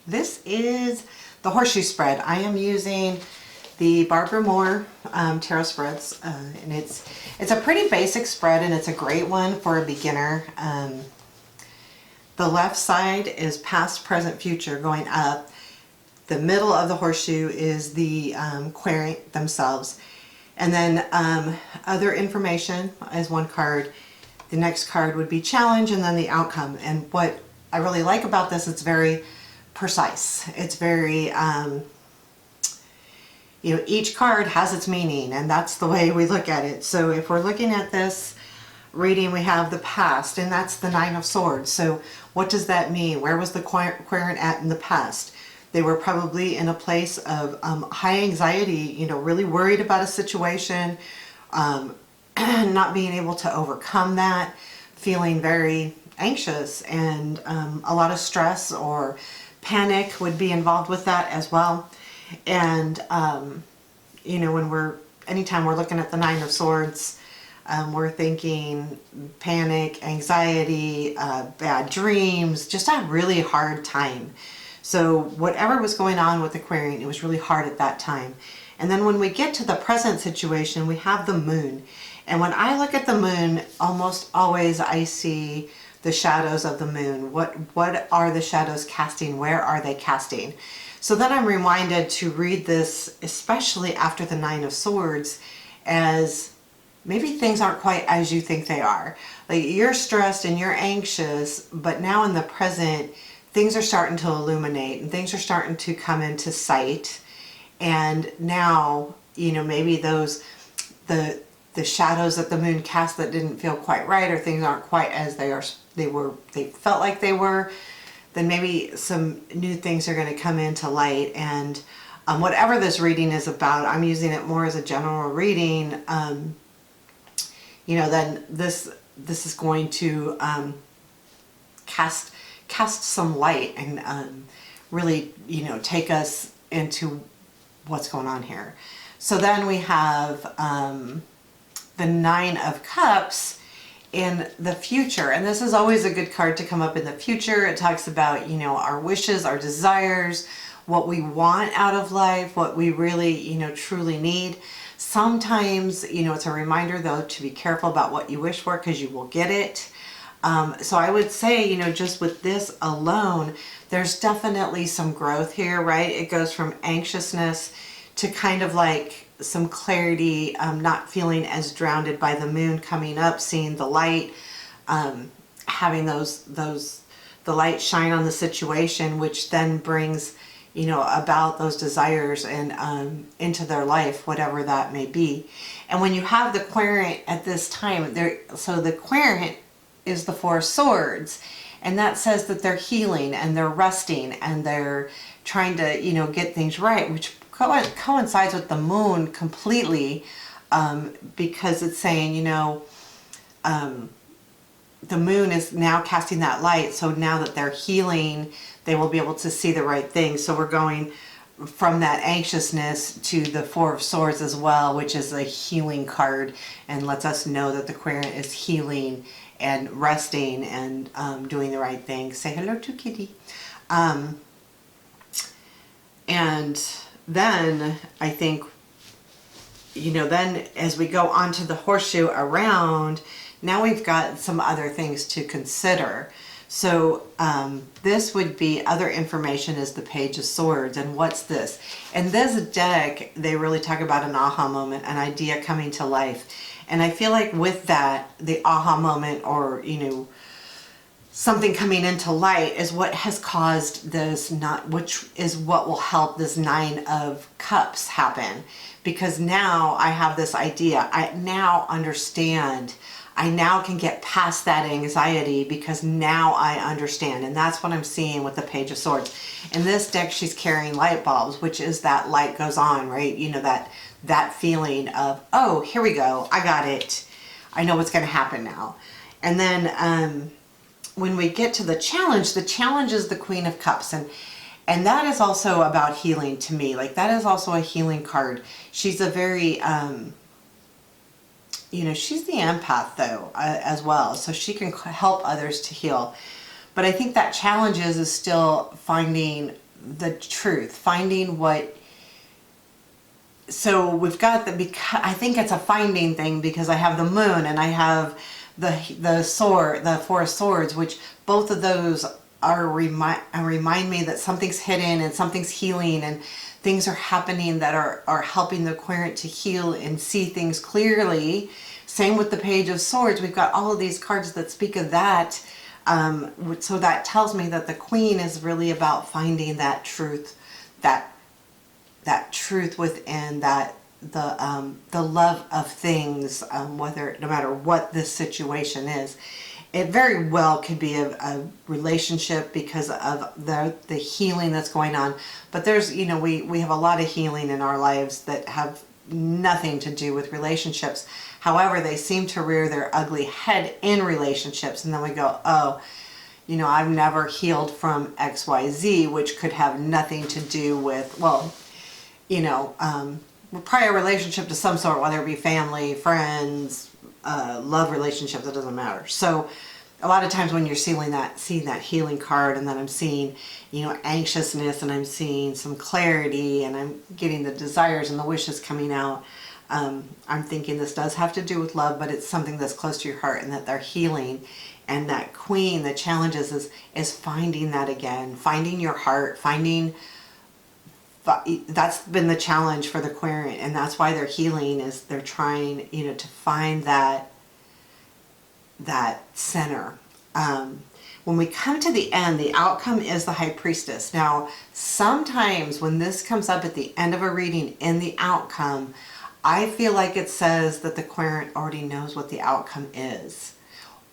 This is the Horseshoe Spread. I am using the Barbara Moore tarot spreads, and it's a pretty basic spread, and it's a great one for a beginner. The left side is past, present, future going up. The middle of the horseshoe is the querent themselves, and then other information is one card. The next card would be challenge, and then the outcome. And what I really like about this, it's very precise. It's very, each card has its meaning, and that's the way we look at it. So if we're looking at this reading, we have the past, and that's the Nine of Swords. So what does that mean? Where was the querent at in the past? They were probably in a place of high anxiety, really worried about a situation, not being able to overcome that, feeling very anxious, and a lot of stress or panic would be involved with that as well. And anytime we're looking at the Nine of Swords, we're thinking panic, anxiety, bad dreams, just a really hard time. So whatever was going on with the querent, it was really hard at that time. And then when we get to the present situation, we have the moon. And when I look at the moon, almost always I see the shadows of the moon. What are the shadows casting? Where are they casting? So then I'm reminded to read this, especially after the Nine of Swords, as maybe things aren't quite as you think they are. Like, you're stressed and you're anxious, but now in the present, things are starting to illuminate and things are starting to come into sight. And now, maybe the shadows that the moon cast that didn't feel quite right, or things aren't quite as they felt like they were, then maybe some new things are going to come into light. And whatever this reading is about, I'm using it more as a general reading. Then this is going to cast some light and really, take us into what's going on here. So then we have the Nine of Cups in the future, and this is always a good card to come up in the future. It talks about, our wishes, our desires, what we want out of life, what we really, truly need. Sometimes, it's a reminder though to be careful about what you wish for, because you will get it. So I would say, just with this alone, there's definitely some growth here, right? It goes from anxiousness to kind of like some clarity, not feeling as drowned by the moon coming up, seeing the light, having the light shine on the situation, which then brings, about those desires and into their life, whatever that may be. And when you have the querent at this time, so the querent is the Four of Swords, and that says that they're healing and they're resting and they're trying to, get things right, which coincides with the moon completely, because it's saying, the moon is now casting that light, so now that they're healing, they will be able to see the right things. So we're going from that anxiousness to the Four of Swords as well, which is a healing card and lets us know that the querent is healing and resting and doing the right thing. Say hello to Kitty. And then I think, then as we go on to the horseshoe around, now we've got some other things to consider. So this would be other information is the Page of Swords. And what's this? In this deck, they really talk about an aha moment, an idea coming to life. And I feel like with that, the aha moment, or, something coming into light, is what has caused this, which is what will help this Nine of Cups happen. Because now I have this idea. I now understand. I now can get past that anxiety because now I understand. And that's what I'm seeing with the Page of Swords. In this deck, she's carrying light bulbs, which is that light goes on, right? That feeling of, oh, here we go. I got it. I know what's going to happen now. And then when we get to the challenge is the Queen of Cups. And that is also about healing to me. Like, that is also a healing card. She's a very, she's the empath though, as well. So she can help others to heal. But I think that challenge is still finding the truth, finding what. So we've got because I think it's a finding thing, because I have the moon and I have the sword, the Four of Swords, which both of those are remind me that something's hidden and something's healing, and things are happening that are helping the querent to heal and see things clearly. Same with the Page of Swords. We've got all of these cards that speak of that. So that tells me that the Queen is really about finding that truth, that truth within, that the love of things, whether, no matter what this situation is. It very well could be a relationship because of the healing that's going on. But there's, you know, we have a lot of healing in our lives that have nothing to do with relationships. However, they seem to rear their ugly head in relationships, and then we go, oh, you know, I've never healed from XYZ, which could have nothing to do with, well, you know, prior relationship to some sort, whether it be family, friends, love relationships, it doesn't matter. So a lot of times when you're seeing that healing card, and then I'm seeing, you know, anxiousness, and I'm seeing some clarity, and I'm getting the desires and the wishes coming out, I'm thinking this does have to do with love, but it's something that's close to your heart, and that they're healing. And that Queen, the challenge is finding that again, finding your heart, that's been the challenge for the querent, and that's why they're healing, is they're trying, you know, to find that center. When we come to the end, the outcome is the High Priestess. Now, sometimes when this comes up at the end of a reading in the outcome, I feel like it says that the querent already knows what the outcome is,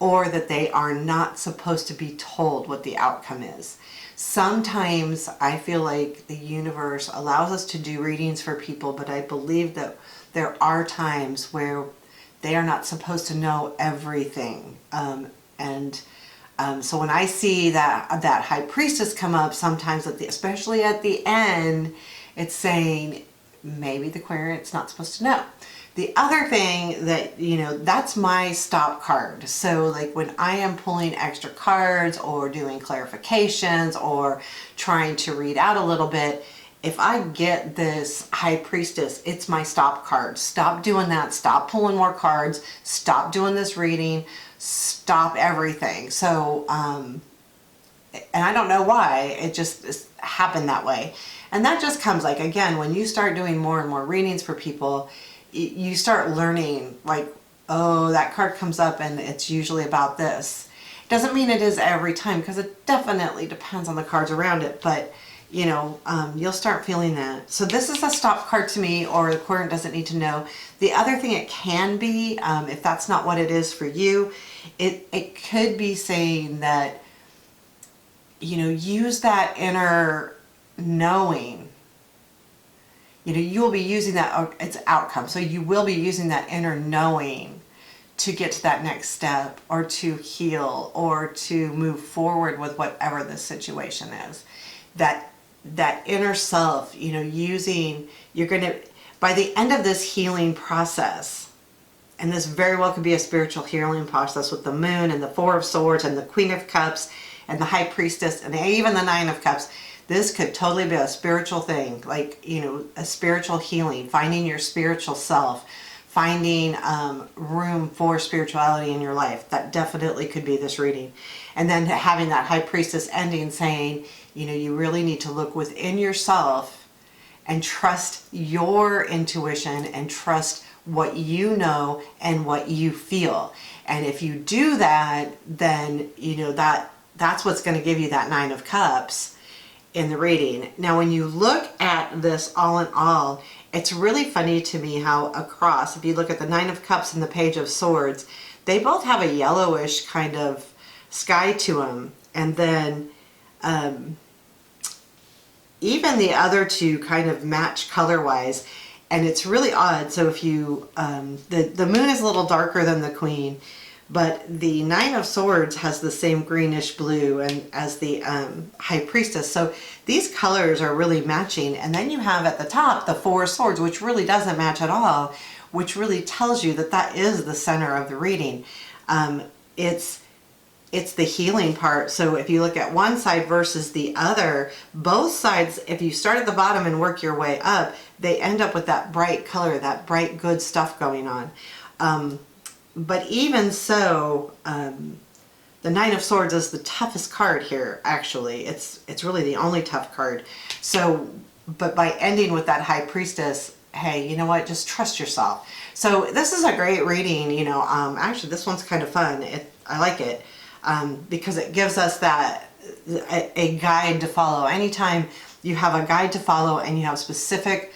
or that they are not supposed to be told what the outcome is. Sometimes I feel like the universe allows us to do readings for people, but I believe that there are times where they are not supposed to know everything. So when I see that High Priestess come up, sometimes especially at the end, it's saying maybe the querent's not supposed to know. The other thing that, you know, that's my stop card. So like when I am pulling extra cards or doing clarifications or trying to read out a little bit, if I get this High Priestess, it's my stop card. Stop doing that. Stop pulling more cards. Stop doing this reading. Stop everything. So, and I don't know why, it just happened that way. And that just comes, like, again, when you start doing more and more readings for people, you start learning, like, oh, that card comes up and it's usually about this. Doesn't mean it is every time, because it definitely depends on the cards around it, but you know, you'll start feeling that. So this is a stop card to me, or the querent doesn't need to know. The other thing it can be, if that's not what it is for you, it could be saying that, you know, use that inner knowing. You know, you'll be using that, it's outcome. So you will be using that inner knowing to get to that next step, or to heal, or to move forward with whatever the situation is. That inner self, you know, you're going to, by the end of this healing process, and this very well could be a spiritual healing process with the moon and the Four of Swords and the Queen of Cups and the High Priestess and even the Nine of Cups. This could totally be a spiritual thing, like, you know, a spiritual healing, finding your spiritual self, finding room for spirituality in your life. That definitely could be this reading. And then having that High Priestess ending saying, you know, you really need to look within yourself and trust your intuition and trust what you know and what you feel. And if you do that, then, you know, that's what's going to give you that Nine of Cups in the reading. Now, when you look at this all in all, it's really funny to me how across, if you look at the Nine of Cups and the Page of Swords, they both have a yellowish kind of sky to them. And then even the other two kind of match color-wise. And it's really odd. So if you, the moon is a little darker than the Queen, but the Nine of Swords has the same greenish blue and as the High Priestess. So these colors are really matching. And then you have at the top the Four of Swords, which really doesn't match at all, which really tells you that that is the center of the reading. It's it's the healing part. So if you look at one side versus the other, both sides, if you start at the bottom and work your way up, they end up with that bright color, that bright good stuff going on. But even so, the Nine of Swords is the toughest card here, actually. It's really the only tough card. So, but by ending with that High Priestess, hey, you know what? Just trust yourself. So this is a great reading, you know. Actually, this one's kind of fun. I like it because it gives us that a guide to follow. Anytime you have a guide to follow and you have specific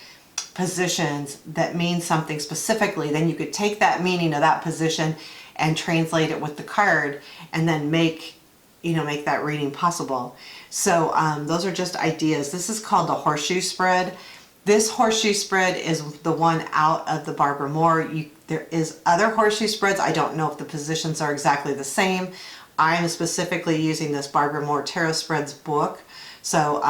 positions that mean something specifically, then you could take that meaning of that position and translate it with the card, and then make that reading possible. So those are just ideas. This is called the Horseshoe Spread. This Horseshoe Spread is the one out of the Barbara Moore. There is other Horseshoe Spreads. I don't know if the positions are exactly the same. I'm specifically using this Barbara Moore Tarot Spreads book. So,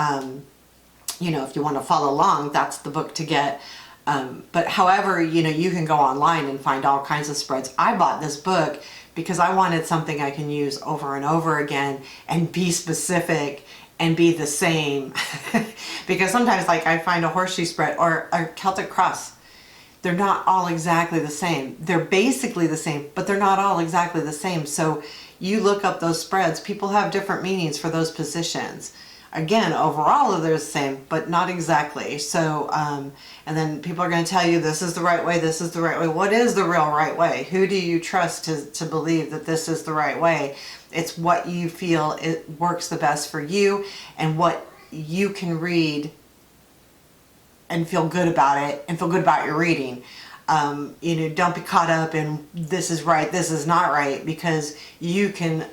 if you want to follow along, that's the book to get. But however, you can go online and find all kinds of spreads. I bought this book because I wanted something I can use over and over again and be specific and be the same. Because sometimes, like, I find a horseshoe spread or a Celtic cross, they're not all exactly the same. They're basically the same, but they're not all exactly the same. So you look up those spreads, people have different meanings for those positions. Again, overall they're the same, but not exactly. So, and then people are going to tell you this is the right way, this is the right way. What is the real right way? Who do you trust to believe that this is the right way? It's what you feel it works the best for you and what you can read and feel good about it and feel good about your reading. Don't be caught up in this is right, this is not right, because you can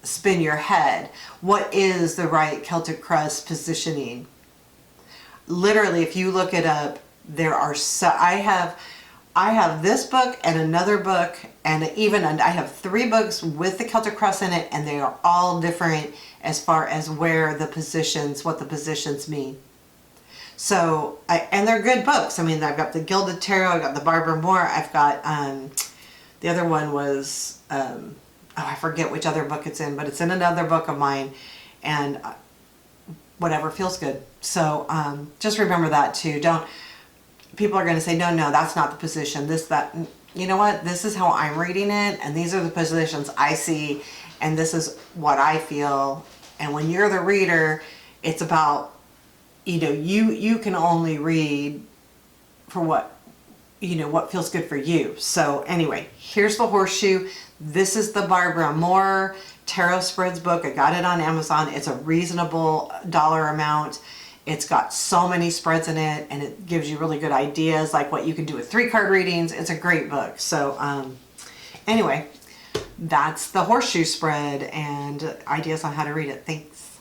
spin your head. What is the right Celtic cross positioning? Literally, if you look it up, there are I have this book and another book, and I have 3 books with the Celtic cross in it, and they are all different as far as what the positions mean. So, and they're good books. I mean, I've got the Gilded Tarot, I've got the Barbara Moore, I've got the other one was I forget which other book it's in, but it's in another book of mine, and whatever feels good. So just remember that too. People are going to say, no, that's not the position, this, that. You know what? This is how I'm reading it, and these are the positions I see, and this is what I feel. And when you're the reader, it's about, you can only read for what feels good for you. So anyway, here's the horseshoe. This is the Barbara Moore Tarot Spreads book. I got it on Amazon. It's a reasonable dollar amount. It's got so many spreads in it, and it gives you really good ideas, like what you can do with 3-card readings. It's a great book. So anyway, that's the Horseshoe Spread and ideas on how to read it. Thanks.